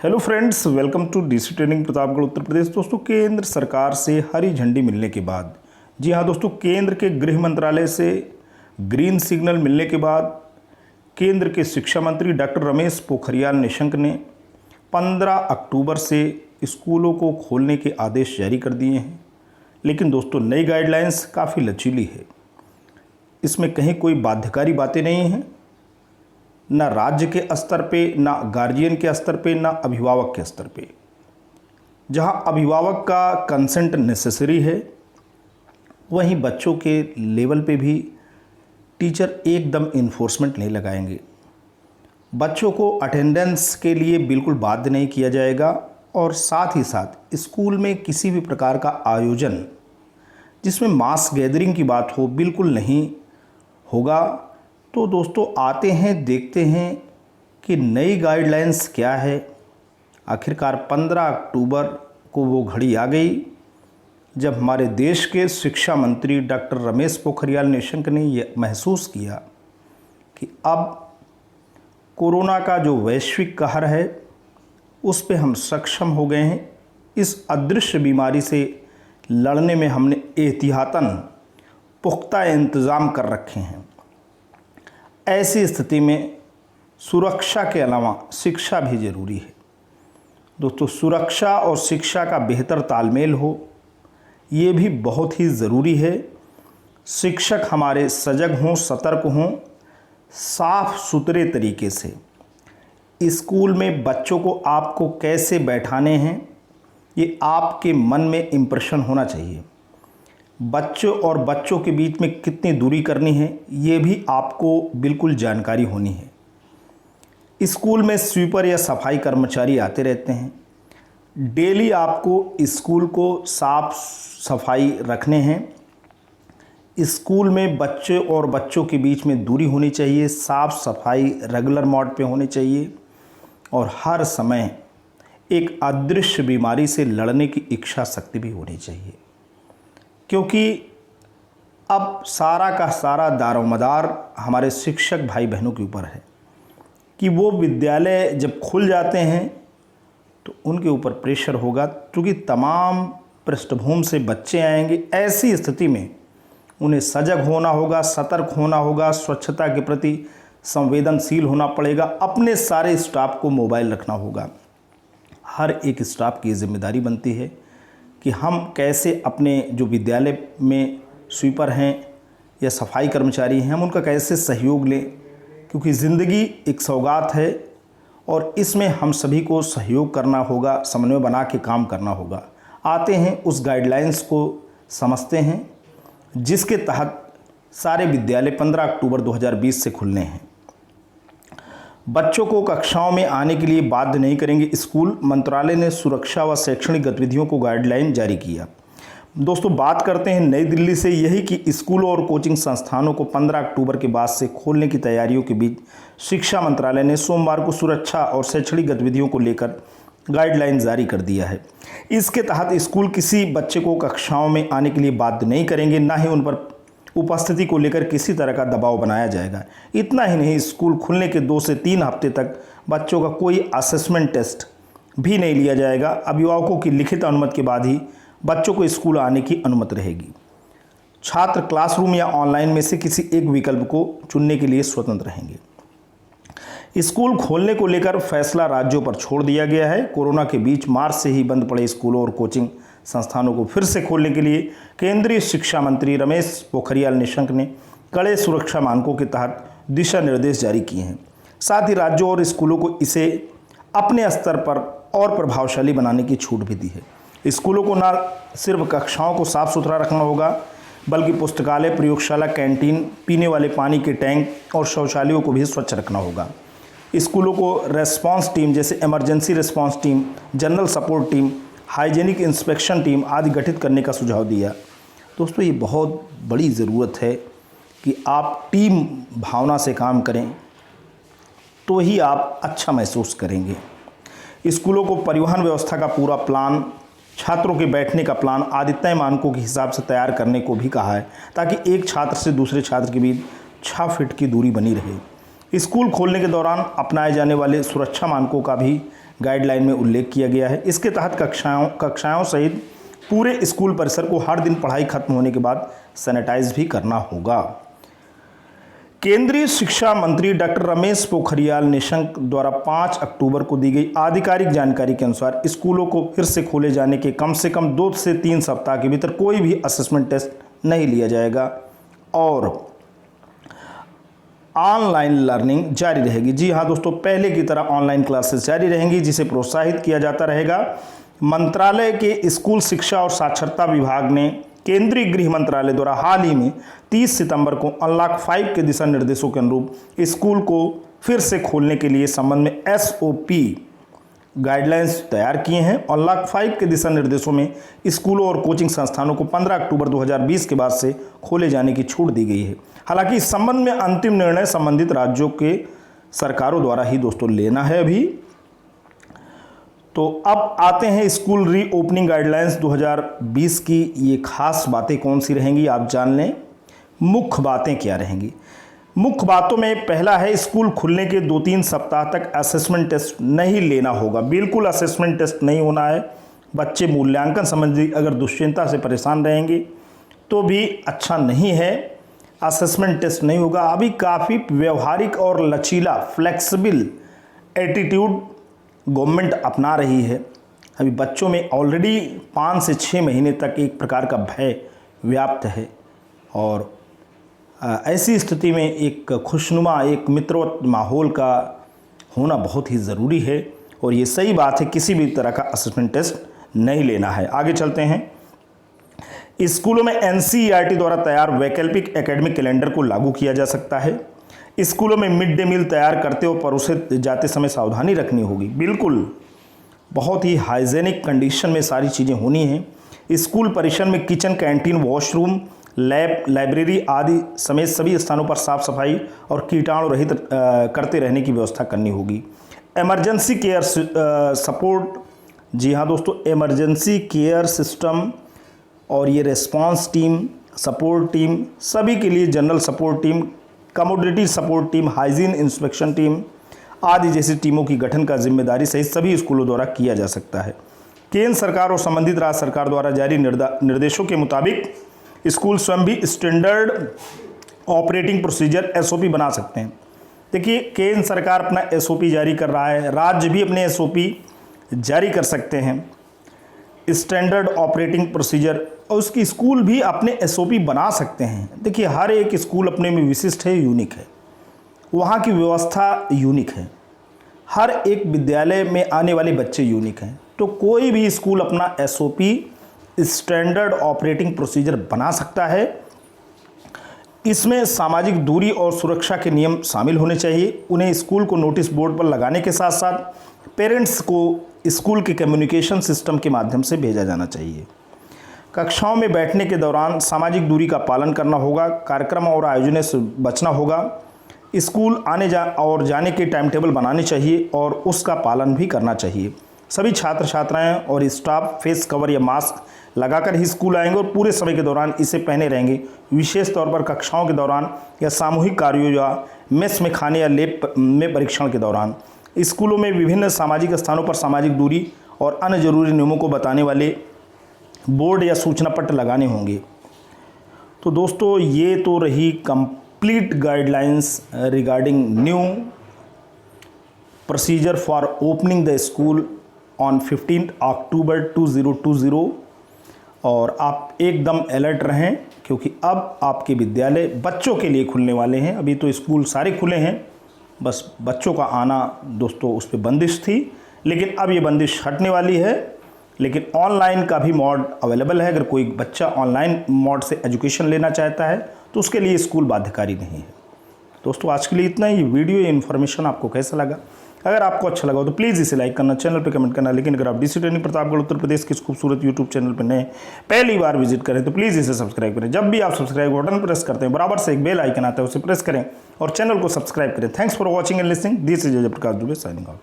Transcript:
Hello friends, welcome to DC training Pratapgarh Uttar Pradesh. दोस्तों, केंद्र सरकार से हरी झंडी मिलने के बाद, जी हाँ दोस्तों, केंद्र के गृह मंत्रालय से ग्रीन सिग्नल मिलने के बाद केंद्र के शिक्षा मंत्री डॉक्टर रमेश पोखरियाल निशंक ने 15 अक्टूबर से स्कूलों को खोलने के आदेश जारी कर दिए हैं। लेकिन दोस्तों, नई गाइडलाइंस काफ़ी लचीली है। इसमें कहीं कोई बाध्यकारी बातें नहीं हैं, ना राज्य के स्तर पे, ना गार्जियन के स्तर पे, ना अभिभावक के स्तर पे। जहां अभिभावक का कंसेंट नेसेसरी है, वहीं बच्चों के लेवल पे भी टीचर एकदम इन्फोर्समेंट नहीं लगाएंगे। बच्चों को अटेंडेंस के लिए बिल्कुल बाध्य नहीं किया जाएगा और साथ ही साथ स्कूल में किसी भी प्रकार का आयोजन जिसमें मास गैदरिंग की बात हो, बिल्कुल नहीं होगा। तो दोस्तों, आते हैं, देखते हैं कि नई गाइडलाइंस क्या है। आखिरकार 15 अक्टूबर को वो घड़ी आ गई जब हमारे देश के शिक्षा मंत्री डॉक्टर रमेश पोखरियाल निशंक ने ये महसूस किया कि अब कोरोना का जो वैश्विक कहर है उस पे हम सक्षम हो गए हैं। इस अदृश्य बीमारी से लड़ने में हमने एहतियातन पुख्ता इंतज़ाम कर रखे हैं। ऐसी स्थिति में सुरक्षा के अलावा शिक्षा भी ज़रूरी है। दोस्तों, सुरक्षा और शिक्षा का बेहतर तालमेल हो, ये भी बहुत ही ज़रूरी है। शिक्षक हमारे सजग हों, सतर्क हों, साफ सुथरे तरीके से स्कूल में बच्चों को आपको कैसे बैठाने हैं, ये आपके मन में इम्प्रेशन होना चाहिए। बच्चों और बच्चों के बीच में कितनी दूरी करनी है, ये भी आपको बिल्कुल जानकारी होनी है। स्कूल में स्वीपर या सफाई कर्मचारी आते रहते हैं। डेली आपको स्कूल को साफ सफाई रखने हैं। स्कूल में बच्चे और बच्चों के बीच में दूरी होनी चाहिए, साफ सफाई रेगुलर मोड पे होनी चाहिए और हर समय एक अदृश्य बीमारी से लड़ने की इच्छा शक्ति भी होनी चाहिए। क्योंकि अब सारा का सारा दारोमदार हमारे शिक्षक भाई बहनों के ऊपर है कि वो विद्यालय जब खुल जाते हैं तो उनके ऊपर प्रेशर होगा, क्योंकि तमाम पृष्ठभूमि से बच्चे आएंगे। ऐसी स्थिति में उन्हें सजग होना होगा, सतर्क होना होगा, स्वच्छता के प्रति संवेदनशील होना पड़ेगा। अपने सारे स्टाफ को मोबाइल रखना होगा। हर एक स्टाफ की जिम्मेदारी बनती है कि हम कैसे अपने जो विद्यालय में स्वीपर हैं या सफाई कर्मचारी हैं, हम उनका कैसे सहयोग लें, क्योंकि ज़िंदगी एक सौगात है और इसमें हम सभी को सहयोग करना होगा, समन्वय बना के काम करना होगा। आते हैं, उस गाइडलाइंस को समझते हैं जिसके तहत सारे विद्यालय 15 अक्टूबर 2020 से खुलने हैं। बच्चों को कक्षाओं में आने के लिए बाध्य नहीं करेंगे। स्कूल मंत्रालय ने सुरक्षा व शैक्षणिक गतिविधियों को गाइडलाइन जारी किया। दोस्तों, बात करते हैं नई दिल्ली से यही कि स्कूलों और कोचिंग संस्थानों को 15 अक्टूबर के बाद से खोलने की तैयारियों के बीच शिक्षा मंत्रालय ने सोमवार को सुरक्षा और शैक्षणिक गतिविधियों को लेकर गाइडलाइन जारी कर दिया है। इसके तहत स्कूल किसी बच्चे को कक्षाओं में आने के लिए बाध्य नहीं करेंगे, ना ही उन पर उपस्थिति को लेकर किसी तरह का दबाव बनाया जाएगा। इतना ही नहीं, स्कूल खुलने के 2 से 3 हफ्ते तक बच्चों का कोई असेसमेंट टेस्ट भी नहीं लिया जाएगा। अभिभावकों की लिखित अनुमति के बाद ही बच्चों को स्कूल आने की अनुमति रहेगी। छात्र क्लासरूम या ऑनलाइन में से किसी एक विकल्प को चुनने के लिए स्वतंत्र रहेंगे। स्कूल खोलने को लेकर फैसला राज्यों पर छोड़ दिया गया है। कोरोना के बीच मार्च से ही बंद पड़े स्कूलों और कोचिंग संस्थानों को फिर से खोलने के लिए केंद्रीय शिक्षा मंत्री रमेश पोखरियाल निशंक ने कड़े सुरक्षा मानकों के तहत दिशा निर्देश जारी किए हैं। साथ ही राज्यों और स्कूलों को इसे अपने स्तर पर और प्रभावशाली बनाने की छूट भी दी है। स्कूलों को न सिर्फ कक्षाओं को साफ सुथरा रखना होगा, बल्कि पुस्तकालय, प्रयोगशाला, कैंटीन, पीने वाले पानी के टैंक और शौचालयों को भी स्वच्छ रखना होगा। स्कूलों को रेस्पॉन्स टीम जैसे emergency response team, general support team, hygienic inspection team आदि गठित करने का सुझाव दिया। दोस्तों, ये बहुत बड़ी ज़रूरत है कि आप टीम भावना से काम करें, तो ही आप अच्छा महसूस करेंगे। स्कूलों को परिवहन व्यवस्था का पूरा प्लान, छात्रों के बैठने का प्लान आदि तय मानकों के हिसाब से तैयार करने को भी कहा है, ताकि एक छात्र से दूसरे छात्र के बीच 6 फीट की दूरी बनी रहे। स्कूल खोलने के दौरान अपनाए जाने वाले सुरक्षा मानकों का भी गाइडलाइन में उल्लेख किया गया है। इसके तहत कक्षाओं सहित पूरे स्कूल परिसर को हर दिन पढ़ाई खत्म होने के बाद सैनिटाइज भी करना होगा। केंद्रीय शिक्षा मंत्री डॉक्टर रमेश पोखरियाल निशंक द्वारा 5 अक्टूबर को दी गई आधिकारिक जानकारी के अनुसार स्कूलों को फिर से खोले जाने के कम से कम 2 से 3 सप्ताह के भीतर कोई भी असेसमेंट टेस्ट नहीं लिया जाएगा और ऑनलाइन लर्निंग जारी रहेगी। जी हाँ दोस्तों, पहले की तरह ऑनलाइन क्लासेस जारी रहेंगी, जिसे प्रोत्साहित किया जाता रहेगा। मंत्रालय के स्कूल शिक्षा और साक्षरता विभाग ने केंद्रीय गृह मंत्रालय द्वारा हाल ही में 30 सितंबर को अनलॉक 5 के दिशा निर्देशों के अनुरूप स्कूल को फिर से खोलने के लिए संबंध में SOP गाइडलाइंस तैयार किए हैं। अनलॉक 5 के दिशा निर्देशों में स्कूलों और कोचिंग संस्थानों को 15 अक्टूबर 2020 के बाद से खोले जाने की छूट दी गई है। हालांकि इस संबंध में अंतिम निर्णय संबंधित राज्यों के सरकारों द्वारा ही दोस्तों लेना है अभी। तो अब आते हैं स्कूल रीओपनिंग गाइडलाइंस 2020 की ये खास बातें कौन सी रहेंगी, आप जान लें। मुख्य बातें क्या रहेंगी? मुख्य बातों में पहला है, स्कूल खुलने के 2-3 सप्ताह तक असेसमेंट टेस्ट नहीं लेना होगा। बिल्कुल असेसमेंट टेस्ट नहीं होना है। बच्चे मूल्यांकन संबंधी अगर दुश्चिंता से परेशान रहेंगे तो भी अच्छा नहीं है। असेसमेंट टेस्ट नहीं होगा। अभी काफ़ी व्यवहारिक और लचीला फ्लेक्सिबल एटीट्यूड गवर्नमेंट अपना रही है। अभी बच्चों में ऑलरेडी 5 से 6 महीने तक एक प्रकार का भय व्याप्त है और ऐसी स्थिति में एक खुशनुमा, एक मित्रवत माहौल का होना बहुत ही ज़रूरी है और ये सही बात है, किसी भी तरह का असेसमेंट टेस्ट नहीं लेना है। आगे चलते हैं। स्कूलों में NCERT द्वारा तैयार वैकल्पिक एकेडमिक कैलेंडर को लागू किया जा सकता है। स्कूलों में मिड डे मील तैयार करते और परोसे जाते समय सावधानी रखनी होगी। बिल्कुल बहुत ही हाइजेनिक कंडीशन में सारी चीज़ें होनी हैं। स्कूल परिसर में kitchen, canteen, washroom, lab, library आदि समेत सभी स्थानों पर साफ सफाई और कीटाणु रहित करते रहने की व्यवस्था करनी होगी। इमरजेंसी केयर सपोर्ट, जी हाँ दोस्तों, इमरजेंसी केयर सिस्टम और ये रिस्पांस टीम, सपोर्ट टीम, सभी के लिए general support team, commodity support team, hygiene inspection team आदि जैसी टीमों की गठन का जिम्मेदारी सहित सभी स्कूलों द्वारा किया जा सकता है। केंद्र सरकार और संबंधित राज्य सरकार द्वारा जारी निर्देशों के मुताबिक स्कूल स्वयं भी स्टैंडर्ड ऑपरेटिंग प्रोसीजर SOP बना सकते हैं। देखिए, केंद्र सरकार अपना SOP जारी कर रहा है, राज्य भी अपने SOP जारी कर सकते हैं, स्टैंडर्ड ऑपरेटिंग प्रोसीजर, और उसकी स्कूल भी अपने SOP बना सकते हैं। देखिए, हर एक स्कूल अपने में विशिष्ट है, यूनिक है, वहाँ की व्यवस्था यूनिक है, हर एक विद्यालय में आने वाले बच्चे यूनिक हैं। तो कोई भी स्कूल अपना SOP स्टैंडर्ड ऑपरेटिंग प्रोसीजर बना सकता है। इसमें सामाजिक दूरी और सुरक्षा के नियम शामिल होने चाहिए। उन्हें स्कूल को नोटिस बोर्ड पर लगाने के साथ साथ पेरेंट्स को स्कूल के कम्युनिकेशन सिस्टम के माध्यम से भेजा जाना चाहिए। कक्षाओं में बैठने के दौरान सामाजिक दूरी का पालन करना होगा। कार्यक्रम और आयोजनों से बचना होगा। स्कूल आने और जाने के टाइम टेबल बनाने चाहिए और उसका पालन भी करना चाहिए। सभी छात्र छात्राएं और स्टाफ फेस कवर या मास्क लगाकर ही स्कूल आएंगे और पूरे समय के दौरान इसे पहने रहेंगे। विशेष तौर पर कक्षाओं के दौरान या सामूहिक कार्यों या मेस में खाने या लैब में परीक्षण के दौरान। स्कूलों में विभिन्न सामाजिक स्थानों पर सामाजिक दूरी और अन्य जरूरी नियमों को बताने वाले बोर्ड या सूचना पट्ट लगाने होंगे। तो दोस्तों, ये तो रही complete guidelines regarding new procedure for opening the school on 15 अक्टूबर 2020। और आप एकदम अलर्ट रहें, क्योंकि अब आपके विद्यालय बच्चों के लिए खुलने वाले हैं। अभी तो स्कूल सारे खुले हैं, बस बच्चों का आना दोस्तों उस पर बंदिश थी, लेकिन अब ये बंदिश हटने वाली है। लेकिन ऑनलाइन का भी मोड अवेलेबल है। अगर कोई बच्चा ऑनलाइन मोड से एजुकेशन लेना चाहता है तो उसके लिए स्कूल बाध्यकारी नहीं है। दोस्तों, आज के लिए इतना ही। वीडियो या इन्फॉर्मेशन आपको कैसा लगा? अगर आपको अच्छा लगा हो तो प्लीज़ इसे लाइक करना, चैनल पे कमेंट करना। लेकिन अगर आप DC ट्रेनिंग प्रतापगढ़ उत्तर प्रदेश के इस खूबसूरत यूट्यूब चैनल पर नए पहली बार विजिट करें तो प्लीज़ इसे सब्सक्राइब करें। जब भी आप सब्सक्राइब बटन प्रेस करते हैं, बराबर से एक बेल आइकन आता है, उसे प्रेस करें और चैनल को सब्सक्राइब करें। Thanks for watching and listening. This is जय प्रकाश दुबे साइनिंग ऑफ।